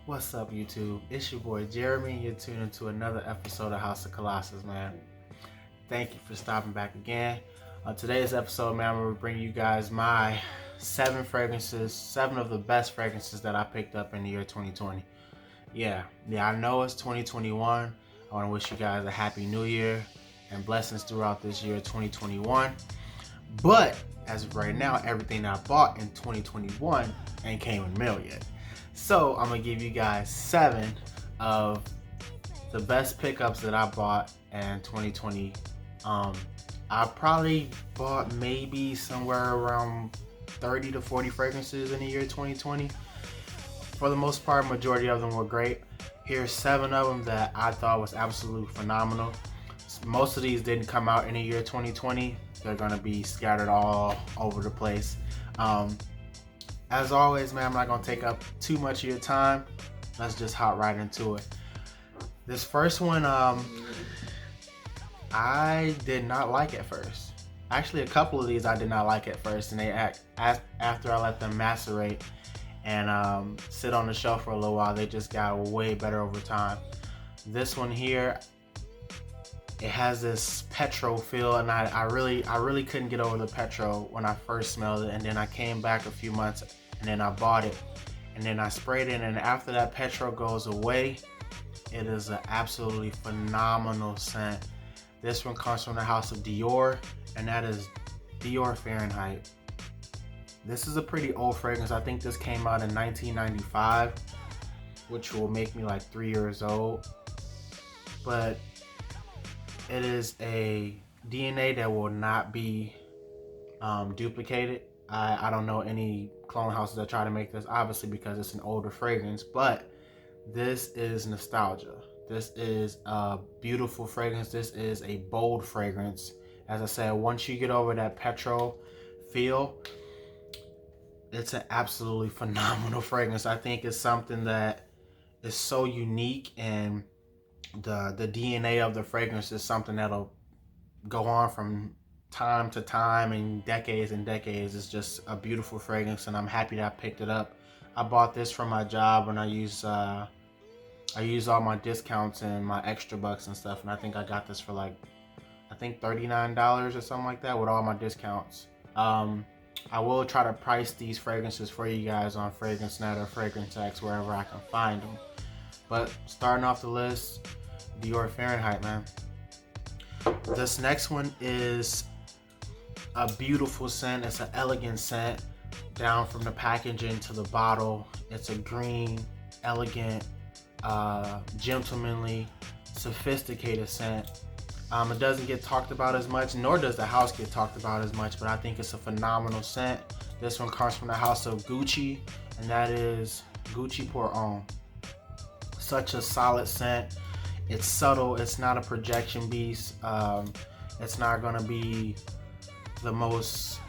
What's up, YouTube? It's your boy Jeremy, and you're tuning into another episode of House of Kollasus, man. Thank you for stopping back again. On today's episode, man, I'm going to bring you guys my 7 of the best fragrances that I picked up in the year 2020. Yeah, I know it's 2021. I want to wish you guys a happy new year and blessings throughout this year 2021. But as of right now, everything I bought in 2021 ain't came in the mail yet. So I'm gonna give you guys 7 of the best pickups that I bought in 2020. I probably bought maybe somewhere around 30 to 40 fragrances in the year 2020. For the most part, majority of them were great. Here's 7 of them that I thought was absolutely phenomenal. Most of these didn't come out in the year 2020. They're gonna be scattered all over the place. As always, man, I'm not gonna take up too much of your time. Let's just hop right into it. This first one, I did not like at first. Actually, a couple of these I did not like at first, and after I let them macerate and sit on the shelf for a little while, they just got way better over time. This one here, it has this petrol feel, and I really couldn't get over the petrol when I first smelled it, and then I came back a few months and then I bought it and then I sprayed it, and after that petrol goes away, it is an absolutely phenomenal scent. This one comes from the house of Dior, and that is Dior Fahrenheit. This is a pretty old fragrance. I think this came out in 1995, which will make me like 3 years old, but it is a DNA that will not be duplicated. I don't know any clone houses that try to make this, obviously, because it's an older fragrance, but this is nostalgia. This is a beautiful fragrance. This is a bold fragrance. As I said, once you get over that petrol feel, it's an absolutely phenomenal fragrance. I think it's something that is so unique, and the DNA of the fragrance is something that'll go on from time to time and decades. It's just a beautiful fragrance, and I'm happy that I picked it up. I bought this from my job, and I use all my discounts and my extra bucks and stuff, and I think I got this for like, I think $39 or something like that with all my discounts. I will try to price these fragrances for you guys on FragranceNet or FragranceX, wherever I can find them. But starting off the list, Dior Fahrenheit, man. This next one is a beautiful scent. It's an elegant scent. Down from the packaging to the bottle, it's a green, elegant, gentlemanly, sophisticated scent. It doesn't get talked about as much, nor does the house get talked about as much, but I think it's a phenomenal scent. This one comes from the house of Gucci, and that is Gucci Poro. Such a solid scent. It's subtle. It's not a projection beast. It's not gonna be the most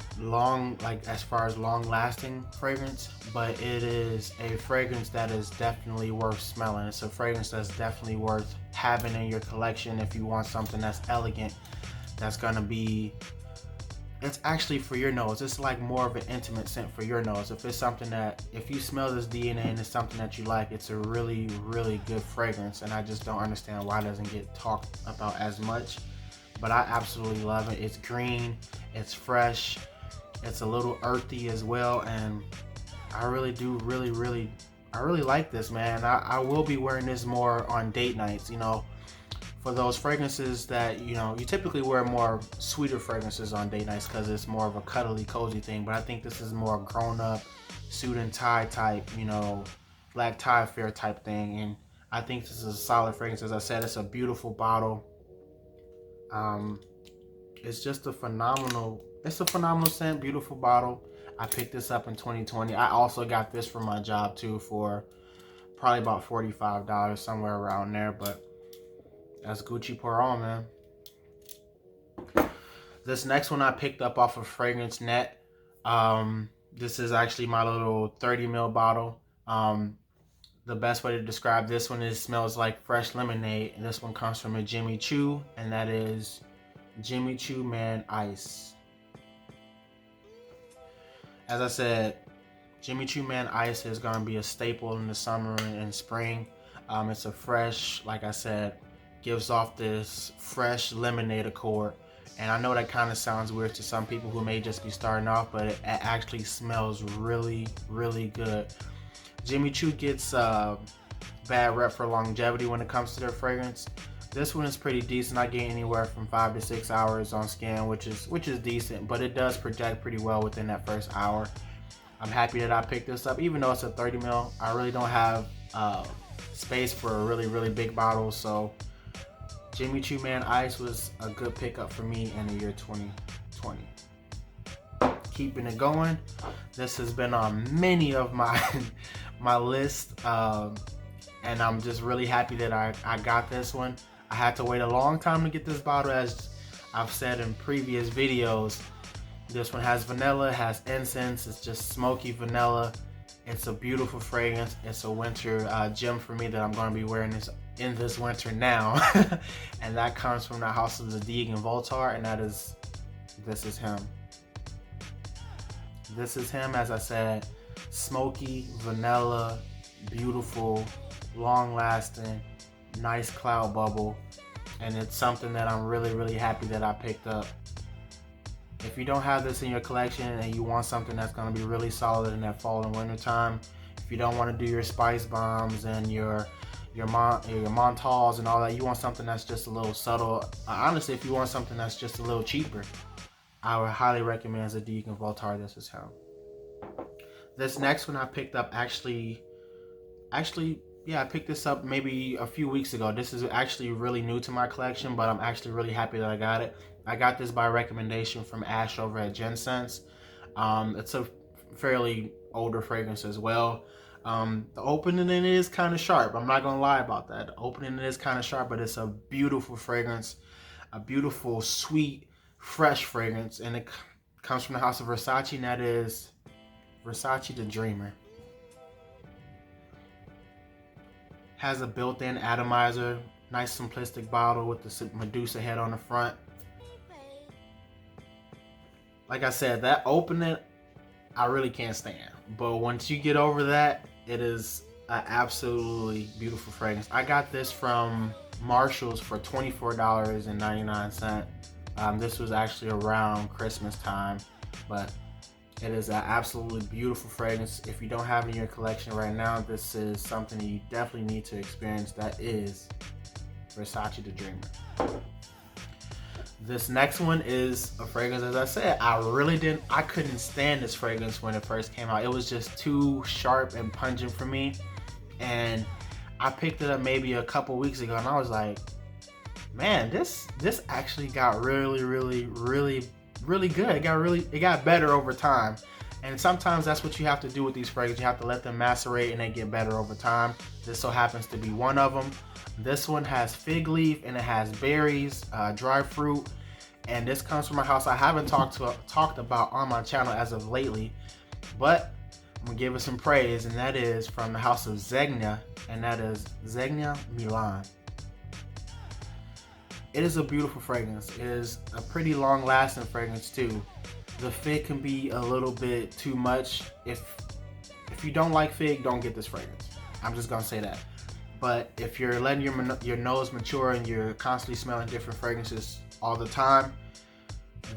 as far as long lasting fragrance, but it is a fragrance that is definitely worth smelling. It's a fragrance that's definitely worth having in your collection if you want something that's elegant, that's gonna be, it's actually for your nose. It's like more of an intimate scent for your nose. If it's something that, if you smell this DNA and it's something that you like, it's a really, really good fragrance, and I just don't understand why it doesn't get talked about as much, but I absolutely love it. It's green, it's fresh, it's a little earthy as well, and I really do I really like this, man. I will be wearing this more on date nights, for those fragrances that, you typically wear more sweeter fragrances on date nights because it's more of a cuddly, cozy thing, but I think this is more grown-up, suit and tie type, black tie affair type thing, and I think this is a solid fragrance. As I said, it's a beautiful bottle. It's just a phenomenal scent, beautiful bottle. I picked this up in 2020. I also got this from my job too for probably about $45, somewhere around there, but that's Gucci Poro, man. This next one I picked up off of FragranceNet. This is actually my little 30 ml bottle. The best way to describe this one is, smells like fresh lemonade, and this one comes from a Jimmy Choo, and that is Choo Man Ice. As I said, Choo Man Ice is going to be a staple in the summer and spring. It's a fresh, like I said, gives off this fresh lemonade accord. And I know that kind of sounds weird to some people who may just be starting off, but it actually smells really, really good. Jimmy Choo gets bad rep for longevity when it comes to their fragrance. This one is pretty decent. I get anywhere from 5 to 6 hours on skin, which is decent, but it does project pretty well within that first hour. I'm happy that I picked this up, even though it's a 30 ml. I really don't have space for a really, really big bottle, so Choo Man Ice was a good pickup for me in the year 2020. Keeping it going, this has been on many of my my list, and I'm just really happy that I got this one. I had to wait a long time to get this bottle, as I've said in previous videos. This one has vanilla, has incense, it's just smoky vanilla. It's a beautiful fragrance. It's a winter gem for me that I'm going to be wearing in this winter now. And that comes from the house of Zadig&voltaire, and that is This Is Him. This Is Him, as I said, smoky, vanilla, beautiful, long-lasting, nice cloud bubble, and it's something that I'm really, really happy that I picked up. If you don't have this in your collection and you want something that's going to be really solid in that fall and winter time, if you don't want to do your spice bombs and your Montals and all that, you want something that's just a little subtle. Honestly, if you want something that's just a little cheaper, I would highly recommend Zadig&voltaire This Is Him. This next one I picked up actually, yeah, I picked this up maybe a few weeks ago. This is actually really new to my collection, but I'm actually really happy that I got it. I got this by recommendation from Ash over at Jensense. It's a fairly older fragrance as well. The opening in it is kind of sharp. I'm not gonna lie about that. The opening is kind of sharp, but it's a beautiful fragrance, a beautiful, sweet, fresh fragrance, and it comes from the house of Versace, and that is Versace The Dreamer. Has a built-in atomizer, nice simplistic bottle with the Medusa head on the front. Like I said, that opening, I really can't stand. But once you get over that, it is an absolutely beautiful fragrance. I got this from Marshall's for $24.99. This was actually around Christmas time, but it is an absolutely beautiful fragrance. If you don't have it in your collection right now, this is something you definitely need to experience. That is Versace The Dreamer. This next one is a fragrance, as I said, I couldn't stand this fragrance when it first came out. It was just too sharp and pungent for me. And I picked it up maybe a couple weeks ago, and I was like, man, this actually got really, really, really, really good. It got better over time. And sometimes that's what you have to do with these fragrances. You have to let them macerate and they get better over time. This so happens to be one of them. This one has fig leaf and it has berries, dry fruit, and this comes from a house I haven't talked about on my channel as of lately, but I'm gonna give it some praise, and that is from the house of Zegna, and that is Zegna Milan. It is a beautiful fragrance. It is a pretty long-lasting fragrance too. The fig can be a little bit too much. If you don't like fig, don't get this fragrance. I'm just gonna say that. But if you're letting your nose mature and you're constantly smelling different fragrances all the time,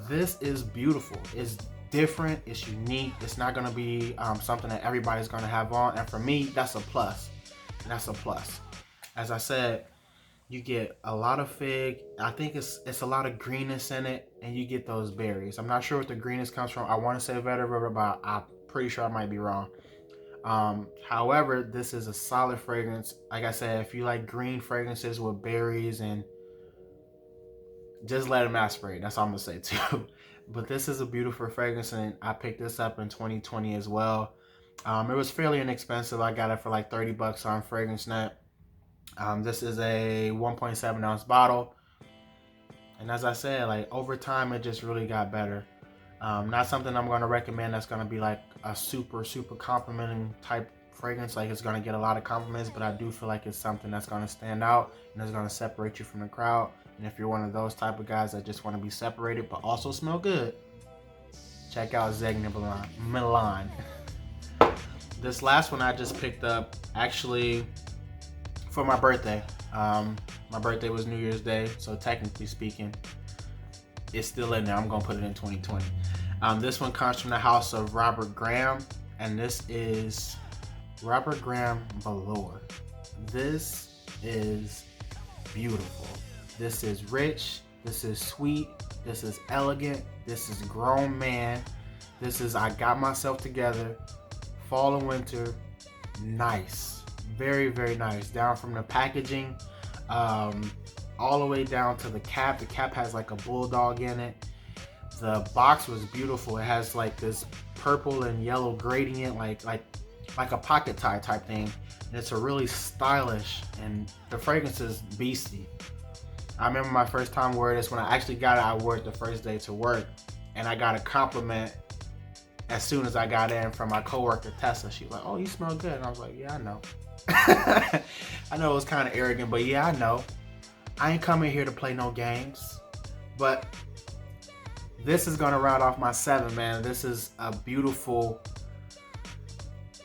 this is beautiful. It's different, it's unique. It's not gonna be something that everybody's gonna have on. And for me, that's a plus. That's a plus. As I said, you get a lot of fig. I think it's a lot of greenness in it, and you get those berries. I'm not sure what the greenness comes from. I want to say vetiver, but I'm pretty sure I might be wrong. However, this is a solid fragrance. Like I said, if you like green fragrances with berries, and just let it macerate. That's all I'm gonna say too. But this is a beautiful fragrance, and I picked this up in 2020 as well. It was fairly inexpensive. I got it for like 30 bucks on FragranceNet. This is a 1.7 ounce bottle, and as I said, like over time, it just really got better. Not something I'm going to recommend that's going to be like a super complimenting type fragrance, like it's going to get a lot of compliments, but I do feel like it's something that's going to stand out and it's going to separate you from the crowd. And if you're one of those type of guys that just want to be separated but also smell good, check out Zegna Milan. This last one I just picked up actually for my birthday. My birthday was New Year's Day, so technically speaking, it's still in there. I'm gonna put it in 2020. This one comes from the house of Robert Graham, and this is Robert Graham Valor. This is beautiful. This is rich. This is sweet. This is elegant. This is grown man. This is I got myself together. Fall and winter. Nice. Very, very nice. Down from the packaging, all the way down to the cap. The cap has like a bulldog in it. The box was beautiful. It has like this purple and yellow gradient, like a pocket tie type thing. And it's a really stylish, and the fragrance is beastie. I remember my first time wearing this. When I actually got it, I wore it the first day to work, and I got a compliment as soon as I got in from my coworker Tessa. She was like, "Oh, you smell good," and I was like, "Yeah, I know." I know it was kind of arrogant, but yeah, I know. I ain't coming here to play no games. But this is gonna round off my 7, man. This is a beautiful.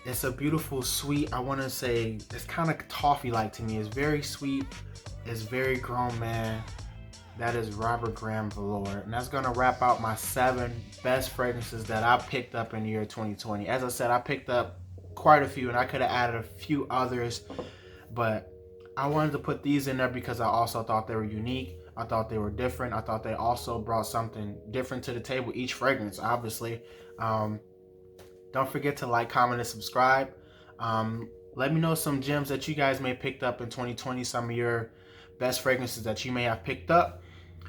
It's a beautiful, sweet. I want to say it's kind of toffee-like to me. It's very sweet. It's very grown man. That is Robert Graham Valor, and that's gonna wrap out my 7 best fragrances that I picked up in the year 2020. As I said, I picked up quite a few, and I could have added a few others, but I wanted to put these in there because I also thought they were unique. I thought they were different. I thought they also brought something different to the table. Each fragrance, obviously. Don't forget to like, comment, and subscribe. Let me know some gems that you guys may have picked up in 2020. Some of your best fragrances that you may have picked up.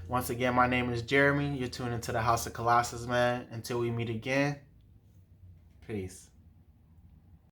Once again, my name is Jeremy. You're tuned into the House of Kollasus, man. Until we meet again, peace.